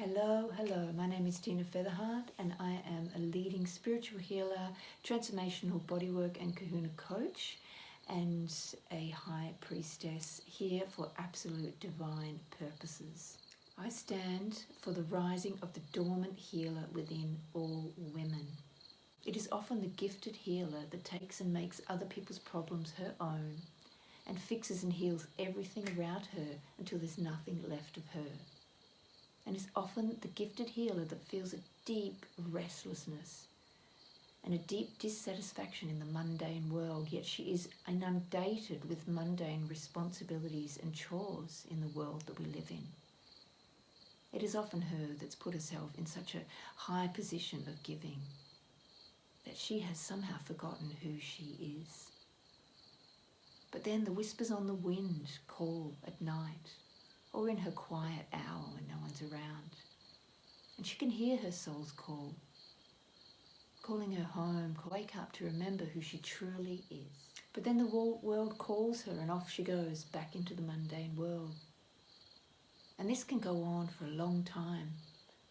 Hello. My name is Tina Featherheart and I am a leading spiritual healer, transformational bodywork and kahuna coach, and a high priestess here for absolute divine purposes. I stand for the rising of the dormant healer within all women. It is often the gifted healer that takes and makes other people's problems her own and fixes and heals everything around her until there's nothing left of her. And is often the gifted healer that feels a deep restlessness and a deep dissatisfaction in the mundane world, yet she is inundated with mundane responsibilities and chores in the world that we live in. It is often her that's put herself in such a high position of giving that she has somehow forgotten who she is. But then the whispers on the wind call at night, or in her quiet hour when no one's around. And she can hear her soul's call, calling her home, wake up to remember who she truly is. But then the world calls her and off she goes back into the mundane world. And this can go on for a long time.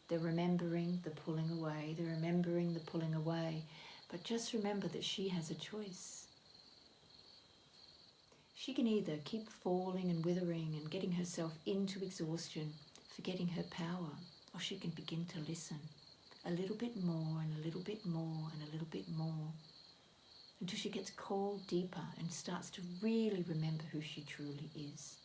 They're remembering the pulling away, but just remember that she has a choice. She can either keep falling and withering and getting herself into exhaustion, forgetting her power, or she can begin to listen a little bit more and a little bit more and a little bit more until she gets called deeper and starts to really remember who she truly is.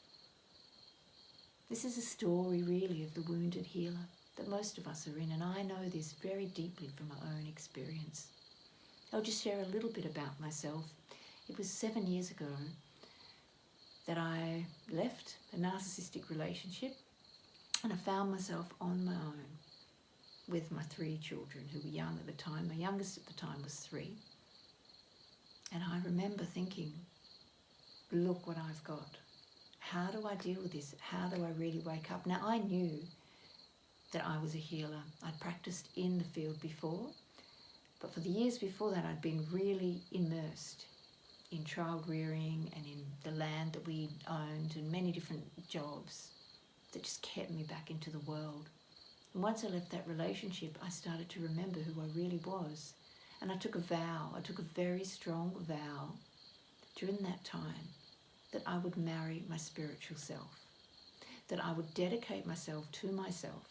This is a story really of the wounded healer that most of us are in, and I know this very deeply from my own experience. I'll just share a little bit about myself. It was 7 years ago that I left a narcissistic relationship and I found myself on my own with my 3 children who were young at the time. My youngest at the time was 3. And I remember thinking, look what I've got. How do I deal with this? How do I really wake up? Now I knew that I was a healer. I'd practiced in the field before, but for the years before that I'd been really immersed in child rearing and in the land that we owned and many different jobs that just kept me back into the world. And once I left that relationship, I started to remember who I really was. And I took a vow, I took a very strong vow during that time that I would marry my spiritual self, that I would dedicate myself to myself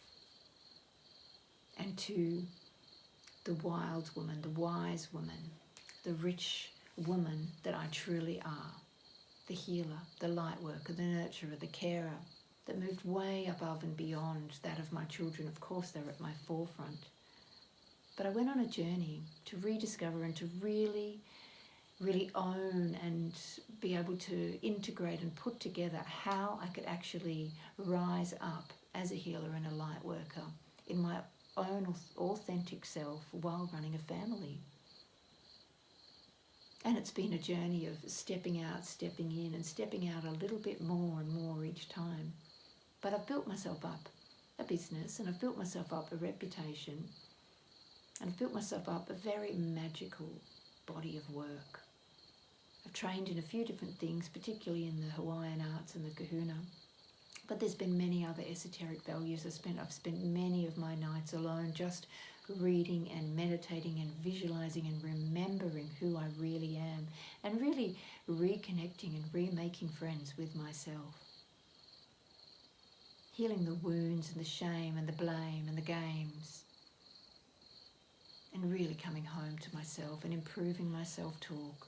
and to the wild woman, the wise woman, the rich woman that I truly are, the healer, the light worker, the nurturer, the carer, that moved way above and beyond that of my children. Of course, they're at my forefront. But I went on a journey to rediscover and to really own and be able to integrate and put together how I could actually rise up as a healer and a light worker in my own authentic self while running a family. And it's been a journey of stepping out, stepping in, and stepping out a little bit more and more each time. But I've built myself up a business, and I've built myself up a reputation, and I've built myself up a very magical body of work. I've trained in a few different things, particularly in the Hawaiian arts and the kahuna. But there's been many other esoteric values. I've spent many of my nights alone just reading and meditating and visualizing and remembering who I really am and really reconnecting and remaking friends with myself. Healing the wounds and the shame and the blame and the games, and really coming home to myself and improving my self-talk.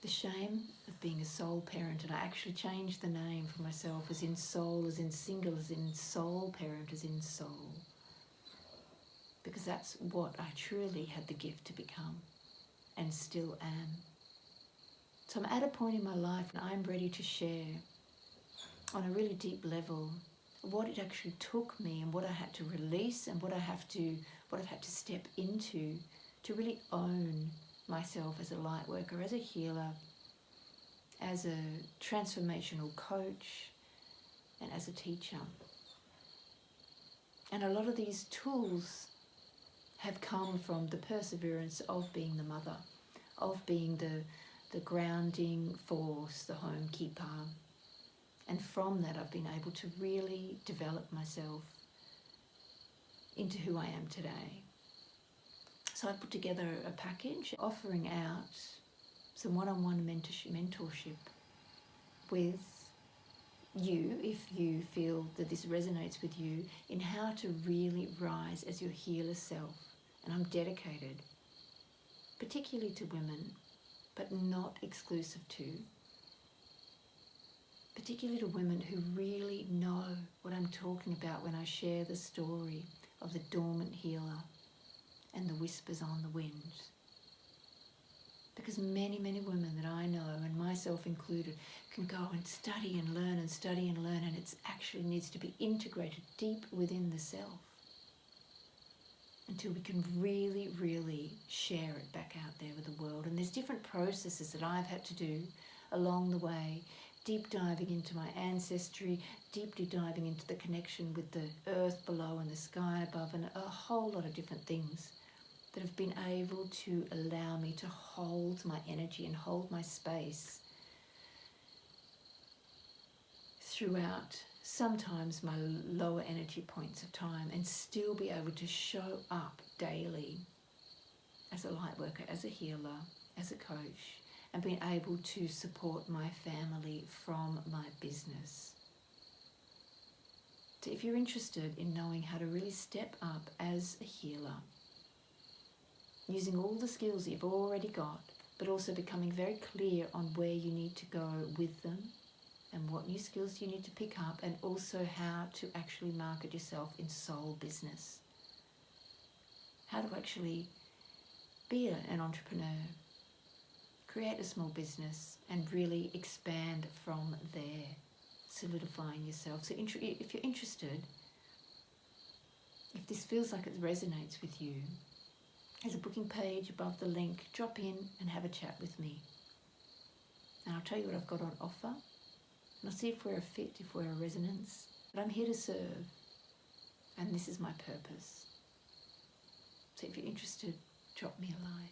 The shame of being a soul parent, and I actually changed the name for myself as in soul, as in single, as in soul parent, as in soul. Because that's what I truly had the gift to become and still am. So I'm at a point in my life and I'm ready to share on a really deep level what it actually took me and what I had to release and what I've had to step into to really own myself as a light worker, as a healer, as a transformational coach, and as a teacher. And a lot of these tools have come from the perseverance of being the mother, of being the grounding force, the home keeper, And from that, I've been able to really develop myself into who I am today. So I put together a package offering out some one-on-one mentorship with you, if you feel that this resonates with you, in how to really rise as your healer self. And I'm dedicated, particularly to women, but not exclusive to, particularly to women who really know what I'm talking about when I share the story of the dormant healer and the whispers on the wind. Because many, many women that I know, and myself included, can go and study and learn and study and learn, and it actually needs to be integrated deep within the self until we can really, really share it back out there with the world. And there's different processes that I've had to do along the way, deep diving into my ancestry, deeply diving into the connection with the earth below and the sky above, and a whole lot of different things that have been able to allow me to hold my energy and hold my space throughout sometimes my lower energy points of time, and still be able to show up daily as a light worker, as a healer, as a coach, and being able to support my family from my business. So if you're interested in knowing how to really step up as a healer, using all the skills that you've already got, but also becoming very clear on where you need to go with them and what new skills you need to pick up, and also how to actually market yourself in soul business. How to actually be an entrepreneur, create a small business, and really expand from there, solidifying yourself. So if you're interested, if this feels like it resonates with you, there's a booking page above the link. Drop in and have a chat with me. And I'll tell you what I've got on offer. And I'll see if we're a fit, if we're a resonance. But I'm here to serve. And this is my purpose. So if you're interested, drop me a line.